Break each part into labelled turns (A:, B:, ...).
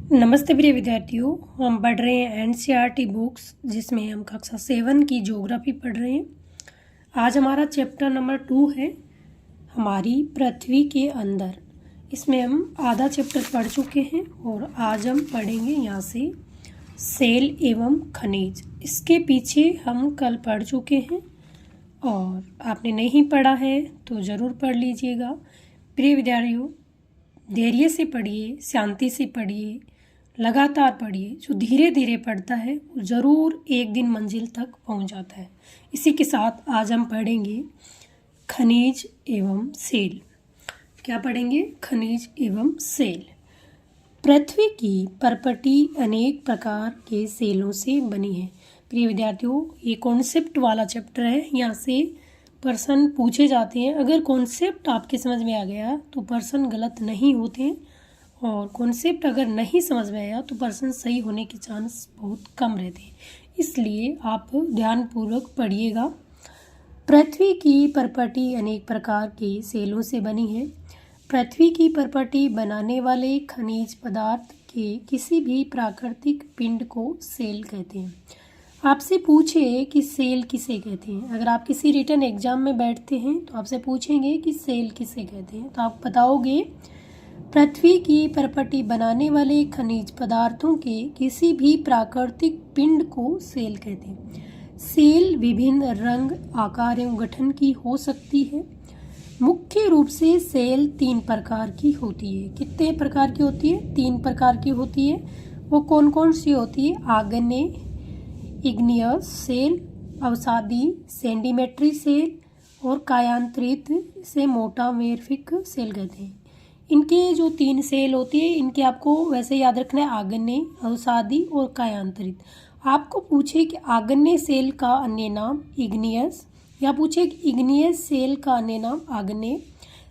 A: नमस्ते प्रिय विद्यार्थियों, हम पढ़ रहे हैं एनसीईआरटी बुक्स जिसमें हम कक्षा 7 की ज्योग्राफी पढ़ रहे हैं। आज हमारा चैप्टर नंबर 2 है हमारी पृथ्वी के अंदर। इसमें हम आधा चैप्टर पढ़ चुके हैं और आज हम पढ़ेंगे यहाँ से सेल एवं खनिज। इसके पीछे हम कल पढ़ चुके हैं और आपने नहीं पढ़ा है तो ज़रूर पढ़ लीजिएगा। प्रिय विद्यार्थियों, धैर्य से पढ़िए, शांति से पढ़िए, लगातार पढ़िए। जो धीरे धीरे पढ़ता है वो ज़रूर एक दिन मंजिल तक पहुंच जाता है। इसी के साथ आज हम पढ़ेंगे खनिज एवं सेल। क्या पढ़ेंगे? खनिज एवं सेल। पृथ्वी की परपटी अनेक प्रकार के सेलों से बनी है। प्रिय विद्यार्थियों, ये कॉन्सेप्ट वाला चैप्टर है। यहाँ से प्रश्न पूछे जाते हैं। अगर कॉन्सेप्ट आपके समझ में आ गया तो प्रश्न गलत नहीं होते, और कॉन्सेप्ट अगर नहीं समझ में आया तो प्रश्न सही होने के चांस बहुत कम रहते हैं। इसलिए आप ध्यानपूर्वक पढ़िएगा। पृथ्वी की परपटी अनेक प्रकार के सेलों से बनी है। पृथ्वी की परपटी बनाने वाले खनिज पदार्थ के किसी भी प्राकृतिक पिंड को सेल कहते हैं। आपसे पूछे कि सेल किसे कहते हैं। अगर आप किसी रिटन एग्जाम में बैठते हैं तो आपसे पूछेंगे कि सेल किसे कहते हैं, तो आप बताओगे पृथ्वी की परपटी बनाने वाले खनिज पदार्थों के किसी भी प्राकृतिक पिंड को सेल कहते हैं। सेल विभिन्न रंग, आकार एवं गठन की हो सकती है। मुख्य रूप से सेल 3 प्रकार की होती है। कितने प्रकार की होती है? 3 प्रकार की होती है। वो कौन कौन सी होती है? आग्नेय इग्नियस सेल, अवसादी सेंडिमेट्री सेल और कायांतरित से मोटामेर्फिक सेल कहते हैं। इनके जो 3 सेल होती है इनके आपको वैसे याद रखना है, आग्नेय, अवसादी और कायांतरित। आपको पूछे कि आग्नेय सेल का अन्य नाम इग्नियस, या पूछे कि इग्नियस सेल का अन्य नाम आग्नेय,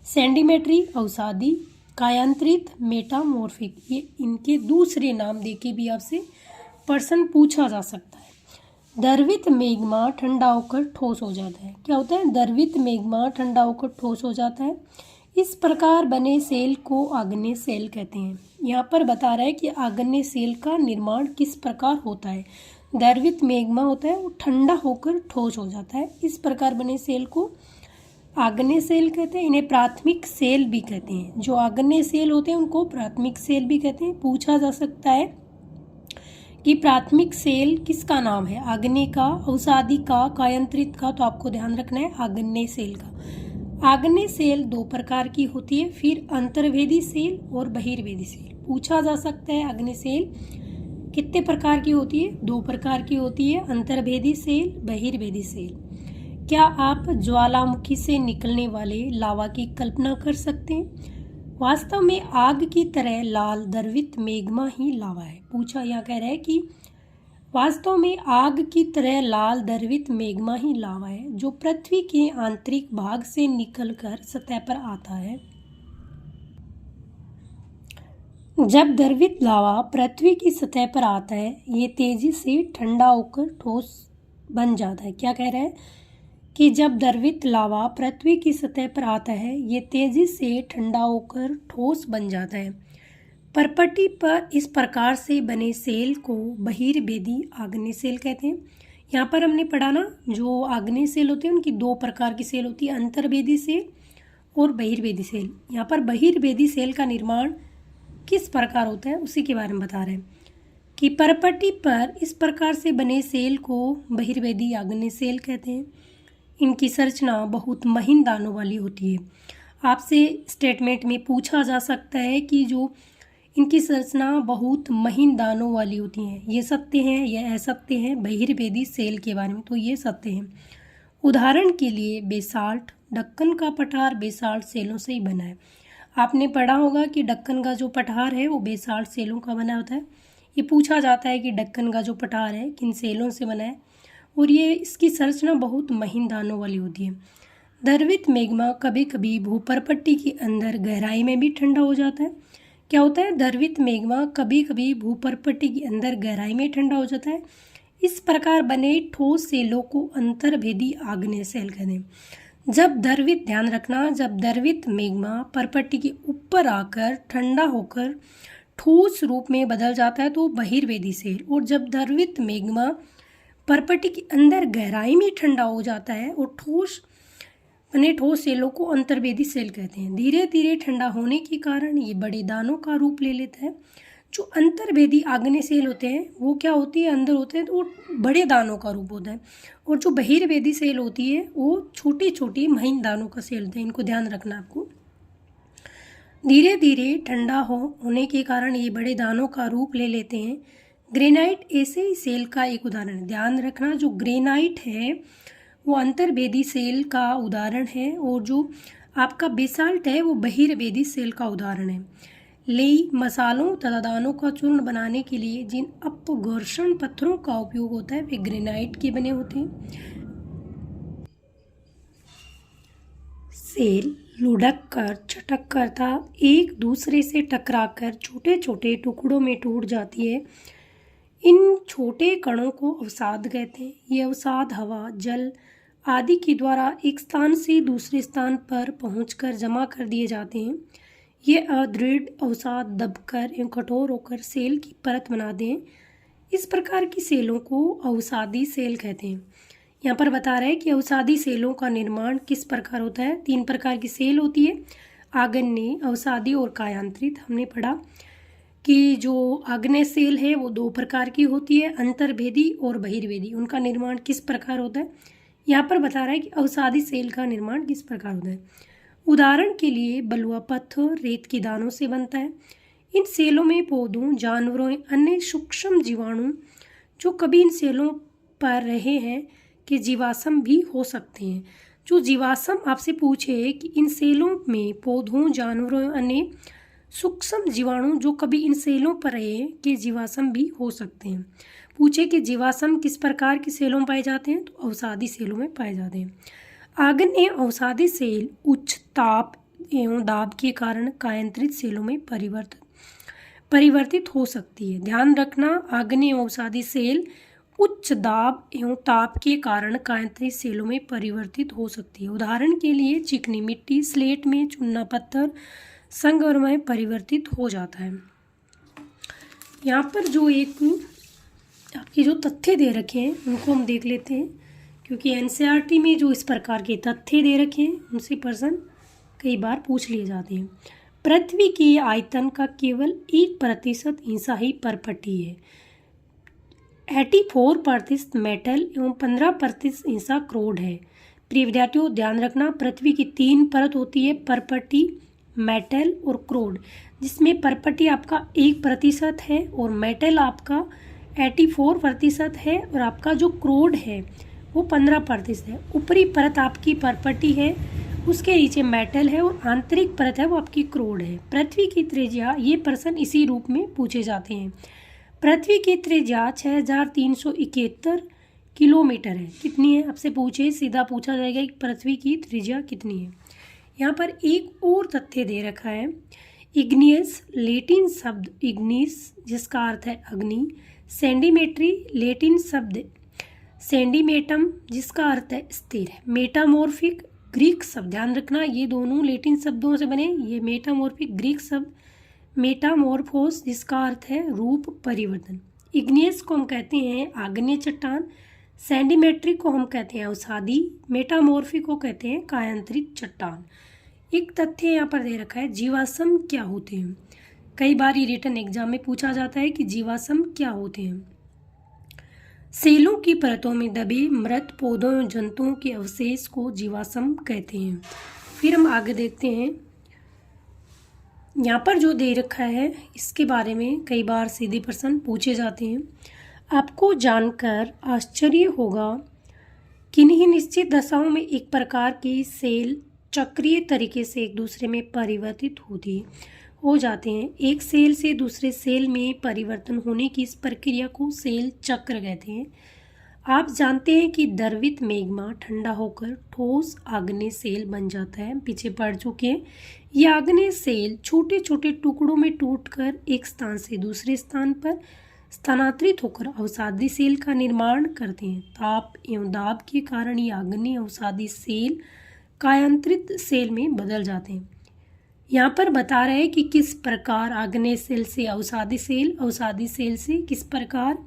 A: सेंडिमेट्री अवसादी, कायांतरित मेटामॉर्फिक, ये इनके दूसरे नाम देके भी आपसे प्रश्न पूछा जा सकता है। द्रवित मैग्मा ठंडा होकर ठोस हो जाता है। क्या होता है? द्रवित मैग्मा ठंडा होकर ठोस हो जाता है। इस प्रकार बने सेल को आग्नेय सेल कहते हैं। यहाँ पर बता रहा है कि आग्नेय सेल का निर्माण किस प्रकार होता है। द्रवित मैग्मा होता है, वो ठंडा होकर ठोस हो जाता है। इस प्रकार बने सेल को आग्नेय सेल कहते हैं। इन्हें प्राथमिक सेल भी कहते हैं। जो आग्नेय सेल होते हैं उनको प्राथमिक सेल भी कहते हैं। पूछा जा सकता है कि प्राथमिक सेल किसका नाम है? आग्नेय का, अवसादी का, कायांतरित का। तो आपको ध्यान रखना है आग्नेय सेल का। आग्नेय सेल 2 प्रकार की होती है, फिर अंतर्वेदी सेल और बहिर्वेदी सेल। पूछा जा सकता है आग्नेय सेल कितने प्रकार की होती है? 2 प्रकार की होती है, अंतर्वेदी सेल, बहिर्वेदी सेल। क्या आप ज्वालामुखी से निकलने वाले लावा की कल्पना कर सकते हैं? वास्तव में आग की तरह लाल द्रवित मैग्मा ही लावा है। पूछा, यहाँ कह रहा है कि वास्तव में आग की तरह लाल द्रवित मैग्मा ही लावा है जो पृथ्वी के आंतरिक भाग से निकलकर सतह पर आता है। जब द्रवित लावा पृथ्वी की सतह पर आता है, ये तेजी से ठंडा होकर ठोस बन जाता है। क्या कह रहा है कि जब द्रवित लावा पृथ्वी की सतह पर आता है, ये तेजी से ठंडा होकर ठोस बन जाता है। परपटी पर इस प्रकार से बने सेल को बहिर्वेदी आग्नेय सेल कहते हैं। यहाँ पर हमने पढ़ा ना, जो आग्नेय सेल होते हैं उनकी 2 प्रकार की सेल होती है, अंतर्वेदी सेल और बहिर्वेदी सेल। यहाँ पर बहिर्वेदी सेल का निर्माण किस प्रकार होता है उसी के बारे में बता रहे हैं कि परपटी पर इस प्रकार से बने सेल को बहिर्वेदी आग्नेय सेल कहते हैं। इनकी संरचना बहुत महीन दानों वाली होती है। आपसे स्टेटमेंट में पूछा जा सकता है कि जो इनकी संरचना बहुत महीन दानों वाली होती हैं, ये सत्य हैं या असत्य हैं बहिर्वेदी सेल के बारे में? तो ये सत्य हैं। उदाहरण के लिए बेसाल्ट, दक्कन का पठार बेसाल्ट सेलों से ही बना है। आपने पढ़ा होगा कि दक्कन का जो पठार है वो बेसाल्ट सेलों का बना होता है। ये पूछा जाता है कि दक्कन का जो पठार है किन सेलों से बना है, और ये इसकी संरचना बहुत महीन दानों वाली होती है। द्रवित मैग्मा कभी कभी भूपरपट्टी के अंदर गहराई में भी ठंडा हो जाता है। क्या होता है? द्रवित मैग्मा कभी कभी भूपरपट्टी के अंदर गहराई में ठंडा हो जाता है। इस प्रकार बने ठोस सेलों को अंतर्वेदी आग्नेय सेल कहते हैं। जब द्रवित, ध्यान रखना, जब द्रवित मैग्मा परपट्टी के ऊपर आकर ठंडा होकर ठोस रूप में बदल जाता है तो बहिर्वेदी सेल। और जब द्रवित मैग्मा परपटी के अंदर गहराई में ठंडा हो जाता है और ठोस सेलों को अंतर्वेदी सेल कहते हैं। धीरे धीरे ठंडा होने के कारण ये बड़े दानों का रूप ले लेता है। जो अंतर्वेदी आग्नेय सेल होते हैं वो क्या होती है, अंदर होते हैं तो वो बड़े दानों का रूप होता है। और जो बहिर्वेदी सेल होती है वो छोटी छोटी महीन दानों का सेल होते हैं। इनको ध्यान रखना आपको। धीरे धीरे ठंडा होने के कारण ये बड़े दानों का रूप ले लेते हैं। ग्रेनाइट ऐसे ही सेल का एक उदाहरण है। ध्यान रखना, जो ग्रेनाइट है वो अंतर्वेदी सेल का उदाहरण है और जो आपका बेसाल्ट है वो बहिर्वेदी सेल का उदाहरण है। लेई मसालों तथा दानों का चूर्ण बनाने के लिए जिन अपघर्षण पत्थरों का उपयोग होता है वे ग्रेनाइट के बने होते हैं। सेल लुढ़क कर, चटक कर तथा एक दूसरे से टकराकर छोटे छोटे टुकड़ों में टूट जाती है। इन छोटे कणों को अवसाद कहते हैं। ये अवसाद हवा, जल आदि के द्वारा एक स्थान से दूसरे स्थान पर पहुंचकर जमा कर दिए जाते हैं। ये अदृढ़ अवसाद दबकर एवं कठोर होकर सेल की परत बनाते हैं। इस प्रकार की सेलों को अवसादी सेल कहते हैं। यहाँ पर बता रहा है कि अवसादी सेलों का निर्माण किस प्रकार होता है। 3 प्रकार की सेल होती है, आग्नेय, अवसादी और कायांतरित। हमने पढ़ा कि जो आग्नेय सेल है वो 2 प्रकार की होती है, अंतर्वेदी और बहिर्वेदी। उनका निर्माण किस प्रकार होता है, यहाँ पर बता रहा है कि अवसादी सेल का निर्माण किस प्रकार होता है। उदाहरण के लिए बलुआ पत्थर रेत के दानों से बनता है। इन सेलों में पौधों, जानवरों, अन्य सूक्ष्म जीवाणु जो कभी इन सेलों पर रहे हैं के जीवाश्म भी हो सकते हैं। जो जीवाश्म आपसे पूछे कि इन सेलों में पौधों, जानवरों, अन्य सूक्ष्म जीवाणु जो कभी इन सेलों पर रहे के जीवाश्म भी हो सकते हैं। पूछे कि जीवाश्म किस प्रकार की सेलों में पाए जाते हैं, तो अवसादी सेलों में पाए जाते हैं। आग्नेय अवसादी सेल उच्च ताप एवं दाब के कारण कायांतरित सेलों में परिवर्तित हो सकती है। ध्यान रखना, आग्नेय अवसादी सेल उच्च दाब एवं ताप के कारण कायांतरित सेलों में परिवर्तित हो सकती है। उदाहरण के लिए चिकनी मिट्टी, स्लेट में चूना पत्थर संगमरमर में परिवर्तित हो जाता है। यहाँ पर जो एक आपके जो तथ्य दे रखे हैं उनको हम देख लेते हैं, क्योंकि एनसीईआरटी में जो इस प्रकार के तथ्य दे रखे हैं उनसे प्रश्न कई बार पूछ लिए जाते हैं। पृथ्वी के आयतन का केवल 1% हिस्सा ही परपटी है। 84% मेटल एवं 15% हिस्सा क्रोड है। प्रिय विद्यार्थियों, ध्यान रखना, पृथ्वी की 3 परत होती है, परपटी, मेटल और क्रोड, जिसमें परपटी आपका 1% है और मेटल आपका 84% है और आपका जो क्रोड है वो 15% है। ऊपरी परत आपकी परपटी है, उसके नीचे मेटल है और आंतरिक परत है वो आपकी क्रोड है। पृथ्वी की त्रिज्या, ये प्रश्न इसी रूप में पूछे जाते हैं। पृथ्वी की त्रिज्या 6371 किलोमीटर है। कितनी है आपसे पूछे, सीधा पूछा जाएगा कि पृथ्वी की त्रिज्या कितनी है। यहाँ पर एक और तथ्य दे रखा है। इग्नियस, लेटिन शब्द इग्निस जिसका अर्थ है अग्नि, सेंटीमेट्री, लेटिन शब्द सेंटीमेटम जिसका अर्थ है स्थिर, मेटामॉर्फिक, ग्रीक शब्द, ध्यान रखना ये दोनों लेटिन शब्दों से बने। ये मेटामॉर्फिक, ग्रीक शब्द मेटामॉर्फोस जिसका अर्थ है रूप परिवर्तन। इग्नियस को हम कहते हैं आग्नेय चट्टान, सेंटीमेट्रिक को हम कहते हैं अवसादी, मेटामॉर्फिक को कहते हैं कायांतरित चट्टान। एक तथ्य यहाँ पर दे रखा है, जीवाश्म क्या होते हैं। कई बार ये रिटन एग्जाम में पूछा जाता है कि जीवाश्म क्या होते हैं। सेलों की परतों में दबे मृत पौधों और जंतुओं के अवशेष को जीवाश्म कहते हैं। फिर हम आगे देखते हैं, यहाँ पर जो दे रखा है इसके बारे में कई बार सीधे प्रश्न पूछे जाते हैं। आपको जानकर आश्चर्य होगा किन्हीं निश्चित दशाओं में एक प्रकार की सेल चक्रीय तरीके से एक दूसरे में परिवर्तित हो जाते हैं। एक सेल से दूसरे सेल में परिवर्तन होने की इस प्रक्रिया को सेल चक्र कहते हैं। आप जानते हैं कि द्रवित मैग्मा ठंडा होकर ठोस आग्नेय सेल बन जाता है। पीछे पढ़ चुके हैं। ये आग्नेय सेल छोटे छोटे टुकड़ों में टूटकर एक स्थान से दूसरे स्थान पर स्थानांतरित होकर अवसादी सेल का निर्माण करते हैं। ताप एवं दाब के कारण ये आग्नेय अवसादी सेल कायांतरित सेल में बदल जाते हैं। यहाँ पर बता रहे हैं कि किस प्रकार आग्नेय सेल से अवसादी सेल से किस प्रकार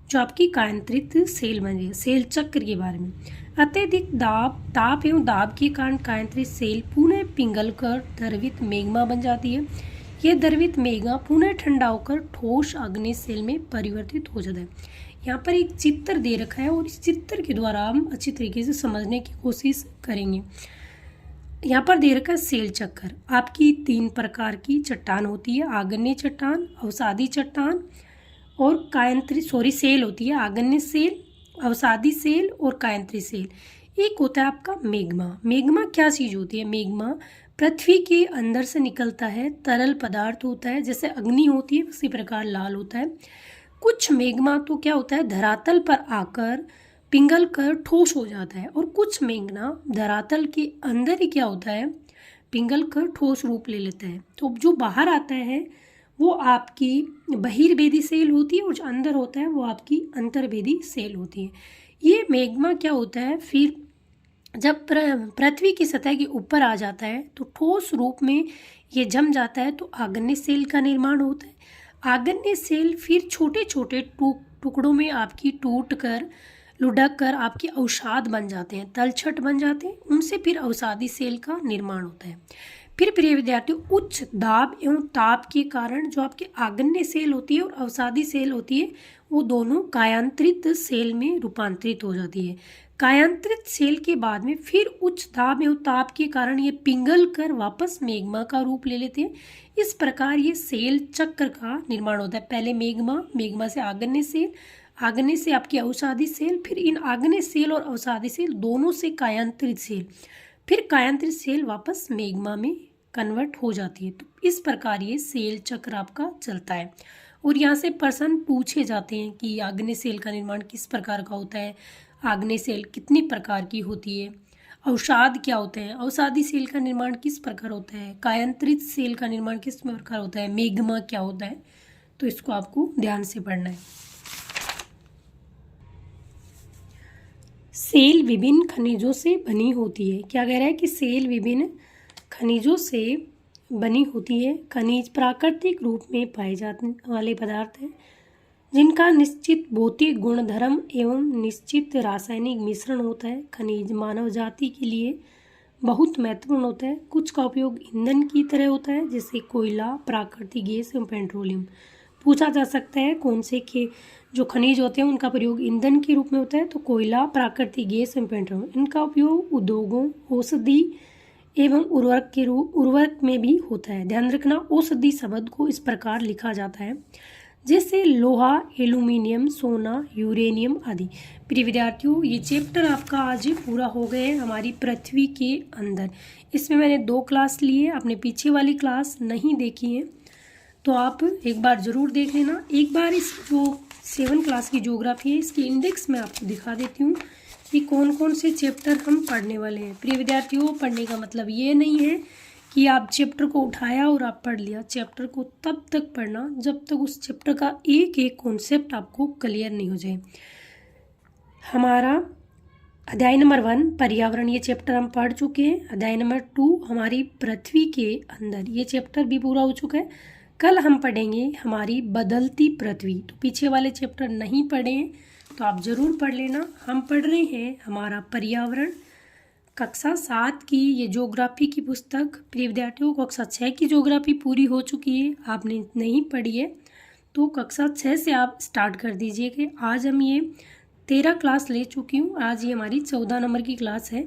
A: जो आपकी कायांतरित सेल बनी है, सेल चक्र के बारे में। अत्यधिक ताप एवं दाब के कारण कायांतरित सेल पुनः पिघलकर द्रवित मैग्मा बन जाती है। यह द्रवित मैग्मा पुनः ठंडा होकर ठोस आग्नेय सेल में परिवर्तित हो जाता है। यहाँ पर एक चित्र दे रखा है और इस चित्र के द्वारा हम अच्छी तरीके से समझने की कोशिश करेंगे। यहाँ पर दे रखा है सेल चक्र। आपकी 3 प्रकार की चट्टान होती है, आग्नेय चट्टान, अवसादी चट्टान और सेल होती है, आग्नेय सेल, अवसादी सेल और कायांतरित सेल। एक होता है आपका मैग्मा। मैग्मा क्या चीज़ होती है? मैग्मा पृथ्वी के अंदर से निकलता है, तरल पदार्थ होता है, जैसे अग्नि होती है उसी प्रकार लाल होता है। कुछ मैग्मा तो क्या होता है, धरातल पर आकर पिघल कर ठोस हो जाता है, और कुछ मैग्मा धरातल के अंदर ही क्या होता है, पिघल कर ठोस रूप ले लेता है। तो जो बाहर आता है वो आपकी बहिर्वेदी सेल होती है और जो अंदर होता है वो आपकी अंतर्वेदी सेल होती है। ये मैग्मा क्या होता है, फिर जब पृथ्वी की सतह के ऊपर आ जाता है तो ठोस रूप में ये जम जाता है, तो आग्नेय सेल का निर्माण होता है। आग्नेय सेल फिर छोटे छोटे टुकड़ों में आपकी टूट कर लुढ़क कर आपके अवसाद बन जाते हैं, तलछट बन जाते हैं। उनसे फिर अवसादी सेल का निर्माण होता है। फिर प्रिय विद्यार्थियों, उच्च दाब एवं ताप के कारण जो आपके आग्नेय सेल होती है और अवसादी सेल होती है वो दोनों कायांतरित सेल में रूपांतरित हो जाती है। कायांतरित सेल के बाद में फिर उच्च दाब एवं ताप के कारण ये पिघल कर वापस मैग्मा का रूप ले लेते हैं। इस प्रकार ये सेल चक्र का निर्माण होता है। पहले मैग्मा से आग्नेय सेल, आग्नेय से आपकी अवसादी सेल, फिर इन आग्नेय सेल और अवसादी सेल दोनों से कायांतरित सेल, फिर कायांतरित सेल वापस मैग्मा में कन्वर्ट हो जाती है। तो इस प्रकार ये सेल चक्र आपका चलता है। और यहाँ से प्रश्न पूछे जाते हैं कि आग्नेय सेल का निर्माण किस प्रकार का होता है, आग्नेय सेल कितनी प्रकार की होती है, अवसाद क्या होते हैं, अवसादी सेल का निर्माण किस प्रकार होता है, कायांतरित सेल का निर्माण किस प्रकार होता है, मैग्मा क्या होता है। तो इसको आपको ध्यान से पढ़ना है। सेल विभिन्न खनिजों से बनी होती है। क्या कह रहा है कि सेल विभिन्न खनिजों से बनी होती है। खनिज प्राकृतिक रूप में पाए जाने वाले पदार्थ हैं जिनका निश्चित भौतिक गुणधर्म एवं निश्चित रासायनिक मिश्रण होता है। खनिज मानव जाति के लिए बहुत महत्वपूर्ण होता है। कुछ का उपयोग ईंधन की तरह होता है, जैसे कोयला, प्राकृतिक गैस एवं पेट्रोलियम। पूछा जा सकता है कौन से के जो खनिज होते हैं उनका प्रयोग ईंधन के रूप में होता है, तो कोयला, प्राकृतिक गैस एवं पेट्रोलियम। इनका उपयोग उद्योगों, औषधि एवं उर्वरक में भी होता है। ध्यान रखना, औषधि शब्द को इस प्रकार लिखा जाता है जैसे लोहा, एल्यूमिनियम, सोना, यूरेनियम आदि। प्रिय विद्यार्थियों, ये चैप्टर आपका आज पूरा हो गया है हमारी पृथ्वी के अंदर। इसमें मैंने 2 क्लास लिए, आपने पीछे वाली क्लास नहीं देखी है तो आप एक बार ज़रूर देख लेना। एक बार इस जो 7 क्लास की ज्योग्राफी है इसकी इंडेक्स मैं आपको दिखा देती हूँ कि कौन कौन से चैप्टर हम पढ़ने वाले हैं। प्रिय विद्यार्थियों, पढ़ने का मतलब ये नहीं है कि आप चैप्टर को उठाया और आप पढ़ लिया। चैप्टर को तब तक पढ़ना जब तक उस चैप्टर का एक एक कॉन्सेप्ट आपको क्लियर नहीं हो जाए। हमारा अध्याय नंबर 1 पर्यावरण, ये चैप्टर हम पढ़ चुके हैं। अध्याय नंबर 2 हमारी पृथ्वी के अंदर, ये चैप्टर भी पूरा हो चुका है। कल हम पढ़ेंगे हमारी बदलती पृथ्वी। तो पीछे वाले चैप्टर नहीं पढ़े हैं तो आप ज़रूर पढ़ लेना। हम पढ़ रहे हैं हमारा पर्यावरण, कक्षा 7 की ये ज्योग्राफी की पुस्तक। प्रिय विद्यार्थियों, कक्षा 6 की ज्योग्राफी पूरी हो चुकी है, आपने नहीं पढ़ी है तो कक्षा 6 से आप स्टार्ट कर दीजिए कि आज हम ये 13 क्लास ले चुकी हूँ। आज ये हमारी 14 नंबर की क्लास है।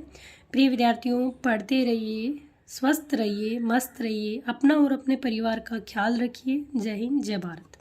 A: प्रिय विद्यार्थियों, पढ़ते रहिए, स्वस्थ रहिए, मस्त रहिए, अपना और अपने परिवार का ख्याल रखिए। जय हिंद, जय भारत।